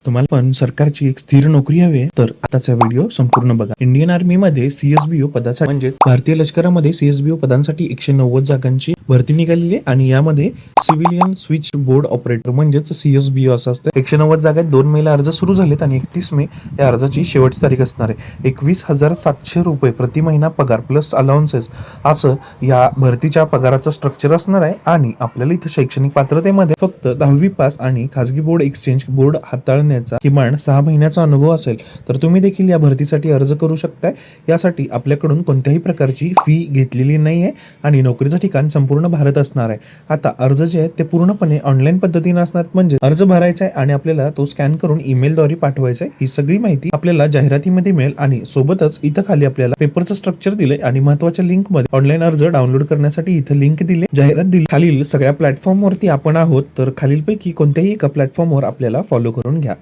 तुम्हाला पण सरकारची एक स्थिर नोकरी हवी आहे तर आताचा व्हिडिओ संपूर्ण बघा. इंडियन आर्मी मध्ये सीएसबीओ पदासाठी म्हणजेच भारतीय लष्करामध्ये सीएसबीओ पदांसाठी 190 जागांची भरती निघालेली आहे आणि यामध्ये सिव्हिलियन स्विच बोर्ड ऑपरेटर म्हणजेच सीएसबीओ असं असतं. 190 जागेत 2 मेला अर्ज सुरू झालेत आणि 31 मे या अर्जाची शेवटची तारीख असणार आहे. 21,700 रुपये प्रति महिना पगार प्लस अलाउन्सेस असं या भरतीच्या पगाराचं स्ट्रक्चर असणार आहे. आणि आपल्याला इथं शैक्षणिक पात्रतेमध्ये फक्त 10वी पास आणि खासगी बोर्ड एक्सचेंज बोर्ड हाताळण्याचा किमान 6 महिन्याचा अनुभव असेल तर तुम्ही देखील या भरतीसाठी अर्ज करू शकताय. यासाठी आपल्याकडून कोणत्याही प्रकारची फी घेतलेली नाही आहे आणि नोकरीचं ठिकाण संपूर्ण भारत असणार आहे. आता अर्ज जे आहेत ते पूर्णपणे ऑनलाईन पद्धतीने असणार, म्हणजे अर्ज भरायचा आहे आणि आपल्याला तो स्कॅन करून ईमेलद्वारे पाठवायचा आहे. ही सगळी माहिती आपल्याला जाहिरातीमध्ये मिळेल आणि सोबतच इथं खाली आपल्याला पेपरचं स्ट्रक्चर दिलंय आणि महत्त्वाच्या लिंक मध्ये ऑनलाईन अर्ज डाउनलोड करण्यासाठी इथं लिंक दिली, जाहिरात दिली. खालील सगळ्या प्लॅटफॉर्मवरती आपण आहोत तर खालीलपैकी कोणत्याही एका प्लॅटफॉर्मवर आपल्याला फॉलो करून घ्या.